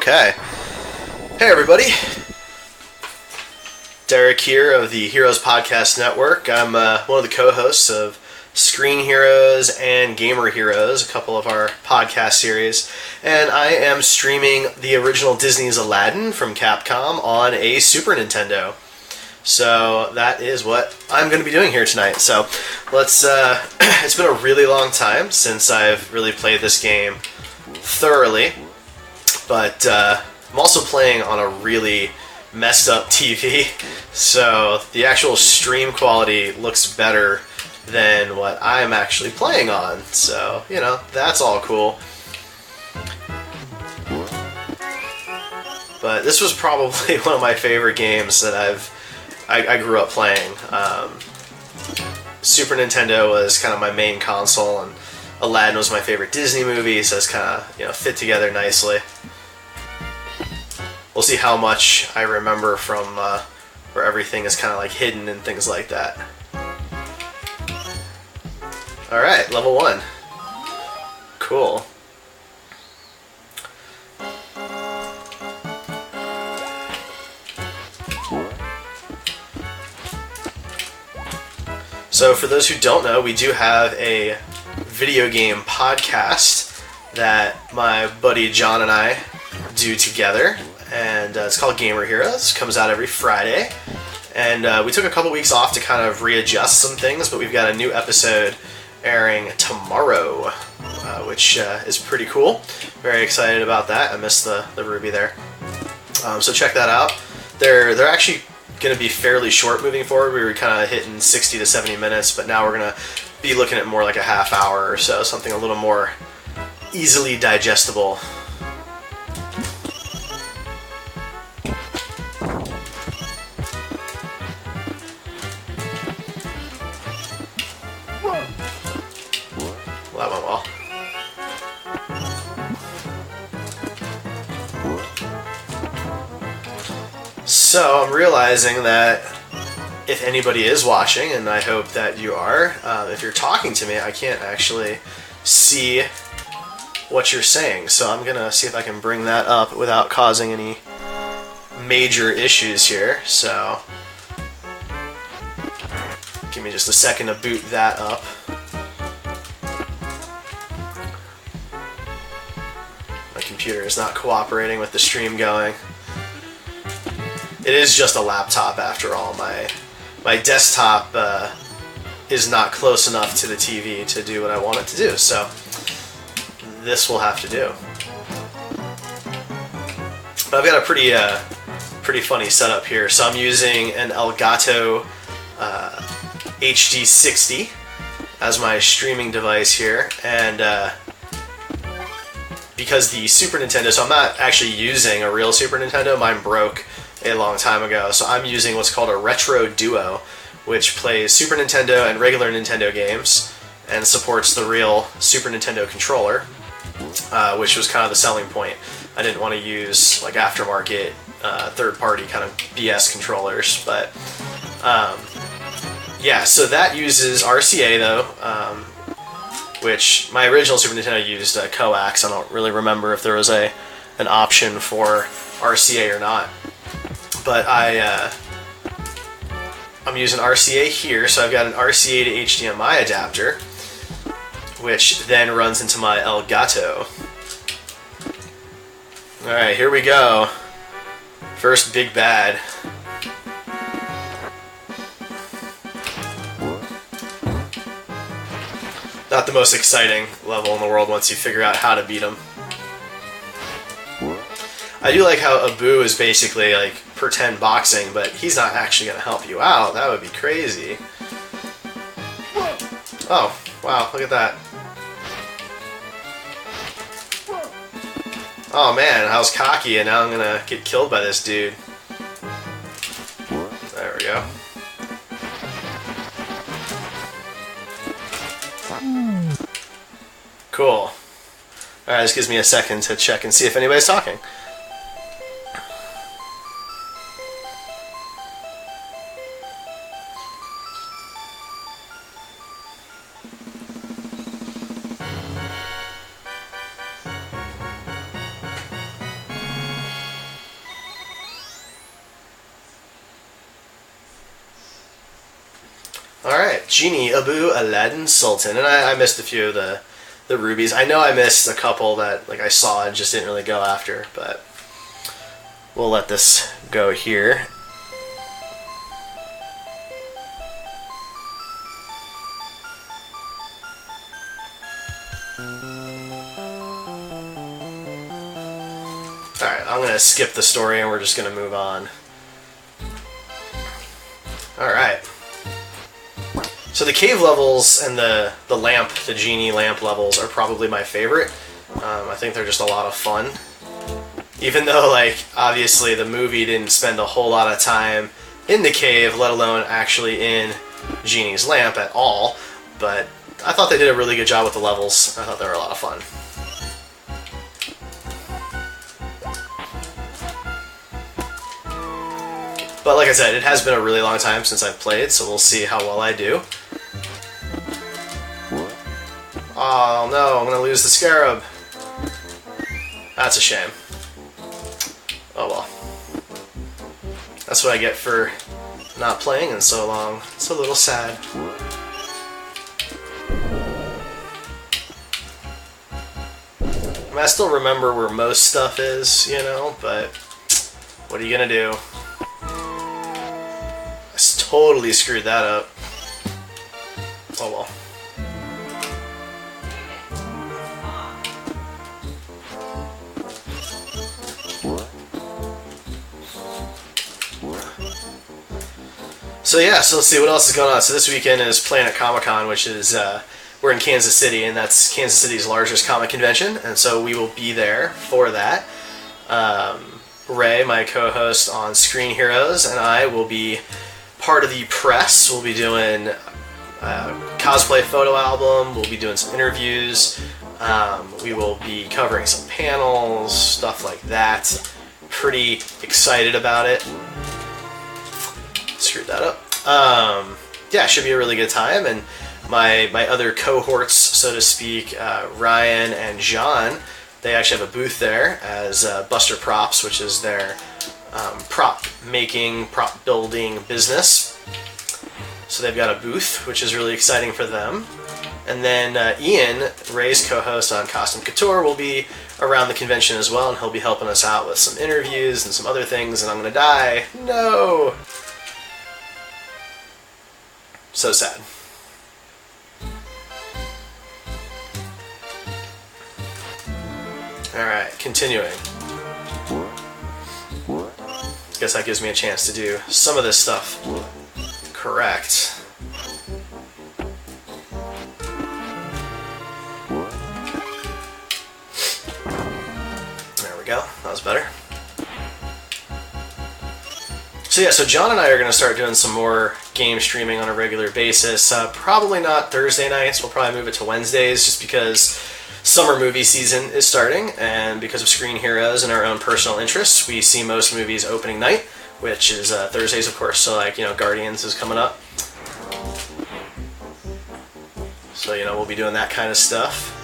Okay. Hey everybody. Derreck here of the Heroes Podcast Network. I'm one of the co-hosts of Screen Heroes and Gamer Heroes, a couple of our podcast series, and I am streaming the original Disney's Aladdin from Capcom on a Super Nintendo. So that is what I'm going to be doing here tonight. So let's. It's been a really long time since I've really played this game thoroughly, but I'm also playing on a really messed up TV, so the actual stream quality looks better than what I'm actually playing on. So, you know, that's all cool. But this was probably one of my favorite games that I grew up playing. Super Nintendo was kind of my main console, and Aladdin was my favorite Disney movie, so it's kind of, fit together nicely. We'll see how much I remember from where everything is kind of like hidden and things like that. Alright, level 1. Cool. So for those who don't know, we do have a video game podcast that my buddy John and I do together, and it's called Gamer Heroes. It comes out every Friday, and we took a couple weeks off to kind of readjust some things, but we've got a new episode airing tomorrow, which is pretty cool. Very excited about that. I missed the Ruby there. So check that out. They're actually going to be fairly short moving forward. We were kind of hitting 60 to 70 minutes, but now we're going to be looking at more like a half hour or so, something a little more easily digestible. Well, that went well. So I'm realizing that if anybody is watching, and I hope that you are, if you're talking to me, I can't actually see what you're saying. So I'm going to see if I can bring that up without causing any major issues here. So give me just a second to boot that up. My computer is not cooperating with the stream going. It is just a laptop after all. My desktop is not close enough to the TV to do what I want it to do, so this will have to do. But I've got a pretty funny setup here. So I'm using an Elgato HD60 as my streaming device here, and because the Super Nintendo, so I'm not actually using a real Super Nintendo, mine broke a long time ago, so I'm using what's called a Retro Duo, which plays Super Nintendo and regular Nintendo games and supports the real Super Nintendo controller, which was kind of the selling point. I didn't want to use like aftermarket third-party kind of BS controllers, but yeah, so that uses RCA though, which my original Super Nintendo used coax. I don't really remember if there was an option for RCA or not. But I'm using RCA here, so I've got an RCA to HDMI adapter, which then runs into my Elgato. Alright, here we go. First big bad. Not the most exciting level in the world once you figure out how to beat him. I do like how Abu is basically like pretend boxing, but he's not actually going to help you out. That would be crazy. Oh, wow, look at that. Oh man, I was cocky and now I'm going to get killed by this dude. There we go. Cool. Alright, this gives me a second to check and see if anybody's talking. Alright, Genie, Abu, Aladdin, Sultan. And I missed a few of the rubies. I know I missed a couple that I saw and just didn't really go after, but we'll let this go here. Alright, I'm going to skip the story and we're just going to move on. Alright. So the cave levels and the genie lamp levels are probably my favorite. I think they're just a lot of fun. Even though, obviously the movie didn't spend a whole lot of time in the cave, let alone actually in Genie's lamp at all. But I thought they did a really good job with the levels. I thought they were a lot of fun. But like I said, it has been a really long time since I've played, so we'll see how well I do. Oh no, I'm gonna lose the scarab. That's a shame. Oh well. That's what I get for not playing in so long. It's a little sad. I mean, I still remember where most stuff is, but what are you gonna do? I totally screwed that up. Oh well. So yeah, so let's see what else is going on. So this weekend is Planet Comic-Con, which is, we're in Kansas City, and that's Kansas City's largest comic convention, and so we will be there for that. Ray, my co-host on Screen Heroes, and I will be part of the press. We'll be doing a cosplay photo album, we'll be doing some interviews, we will be covering some panels, stuff like that. Pretty excited about it. Screwed that up. Yeah, it should be a really good time, and my other cohorts, so to speak, Ryan and John, they actually have a booth there as Buster Props, which is their prop making, prop building business. So they've got a booth, which is really exciting for them. And then Ian, Ray's co-host on Costume Couture, will be around the convention as well, and he'll be helping us out with some interviews and some other things, and I'm gonna die. No! So sad. Alright, continuing. Guess that gives me a chance to do some of this stuff correct. There we go, that was better. So yeah, so John and I are going to start doing some more game streaming on a regular basis. Probably not Thursday nights, we'll probably move it to Wednesdays just because summer movie season is starting, and because of Screen Heroes and our own personal interests, we see most movies opening night, which is Thursdays, of course. So Guardians is coming up. So, we'll be doing that kind of stuff.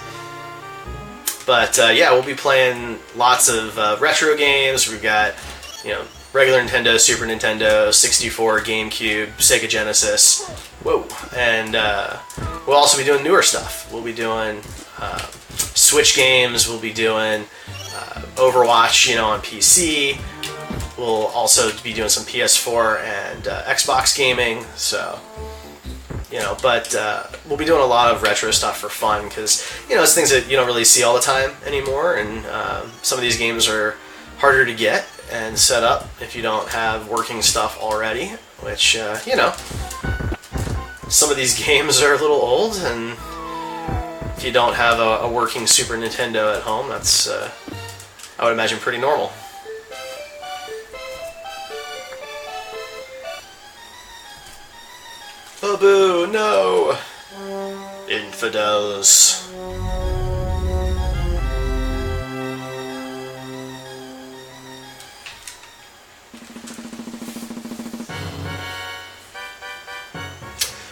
But, yeah, we'll be playing lots of retro games. We've got, regular Nintendo, Super Nintendo, 64, GameCube, Sega Genesis. Whoa. And we'll also be doing newer stuff. We'll be doing Switch games, we'll be doing Overwatch, on PC. We'll also be doing some PS4 and Xbox gaming, so, but we'll be doing a lot of retro stuff for fun, because, it's things that you don't really see all the time anymore, and some of these games are harder to get and set up if you don't have working stuff already, which, some of these games are a little old, and if you don't have a working Super Nintendo at home, that's, I would imagine, pretty normal. Oh boo, no! Infidels.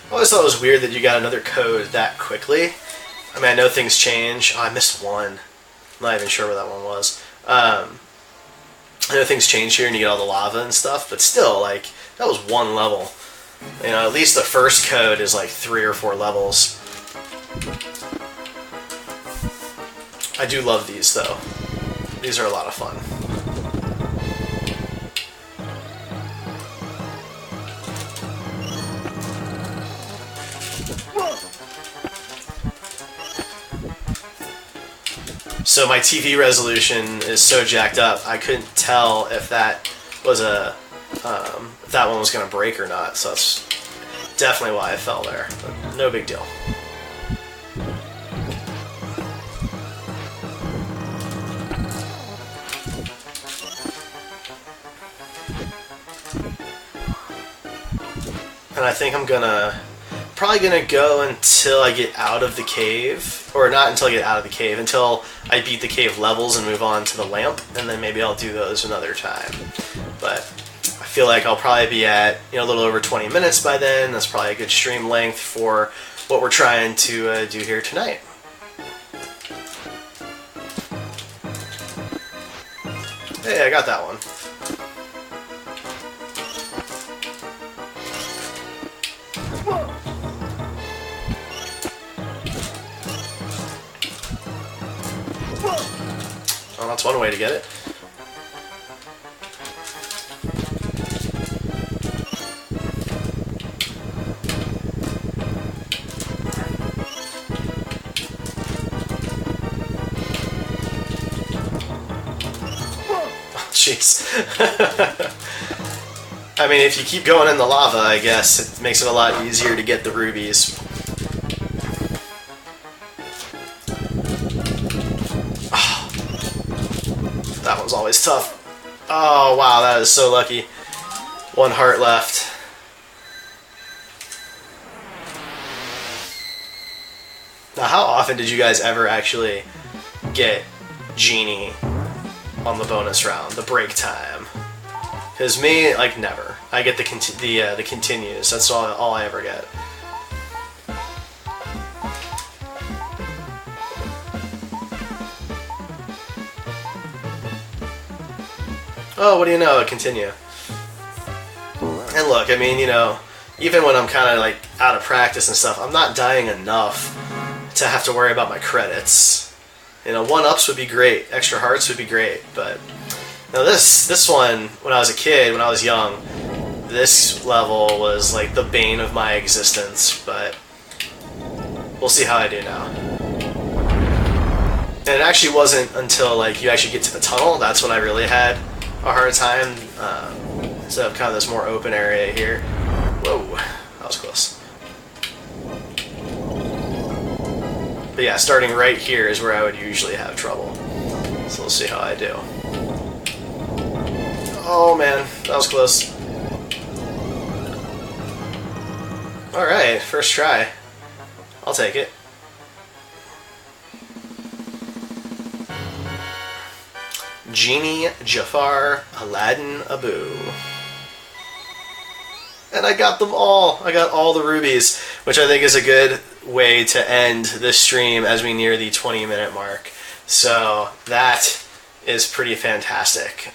I always thought it was weird that you got another code that quickly. I mean, I know things change. Oh, I missed one. I'm not even sure where that one was. I know things change here and you get all the lava and stuff, but still, that was one level. You know, at least the first code is like 3 or 4 levels. I do love these though. These are a lot of fun. So my TV resolution is so jacked up, I couldn't tell if that was if that one was going to break or not. So that's definitely why I fell there. But no big deal. And I think I'm probably gonna go until I get out of the cave, or not until I get out of the cave, until I beat the cave levels and move on to the lamp, and then maybe I'll do those another time. But I feel like I'll probably be at a little over 20 minutes by then. That's probably a good stream length for what we're trying to do here tonight. Hey, I got that one. Well, that's one way to get it. Jeez. I mean, if you keep going in the lava, I guess it makes it a lot easier to get the rubies. That one's always tough. Oh, wow, that is so lucky. 1 heart left. Now, how often did you guys ever actually get Genie on the bonus round, the break time? Because me, like, never. I get the continues. That's all I ever get. Oh, what do you know? A continue. And look, I mean, even when I'm kind of like out of practice and stuff, I'm not dying enough to have to worry about my credits. 1-ups would be great, extra hearts would be great, but this one, when I was a kid, when I was young, this level was like the bane of my existence, but we'll see how I do now. And it actually wasn't until like you actually get to the tunnel, that's when I really had a hard time, instead of kind of this more open area here. Whoa, that was close. But yeah, starting right here is where I would usually have trouble. So we'll see how I do. Oh man, that was close. Alright, first try. I'll take it. Genie, Jafar, Aladdin, Abu. And I got them all. I got all the rubies, which I think is a good way to end this stream as we near the 20-minute mark. So that is pretty fantastic.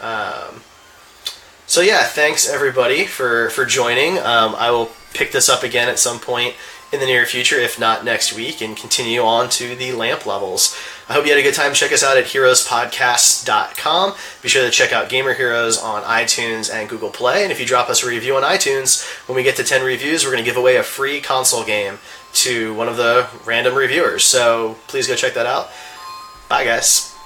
So yeah, thanks everybody for joining. I will pick this up again at some point in the near future, if not next week, and continue on to the lamp levels. I hope you had a good time. Check us out at heroespodcast.com. Be sure to check out Gamer Heroes on iTunes and Google Play. And if you drop us a review on iTunes, when we get to 10 reviews, we're going to give away a free console game to one of the random reviewers. So please go check that out. Bye, guys.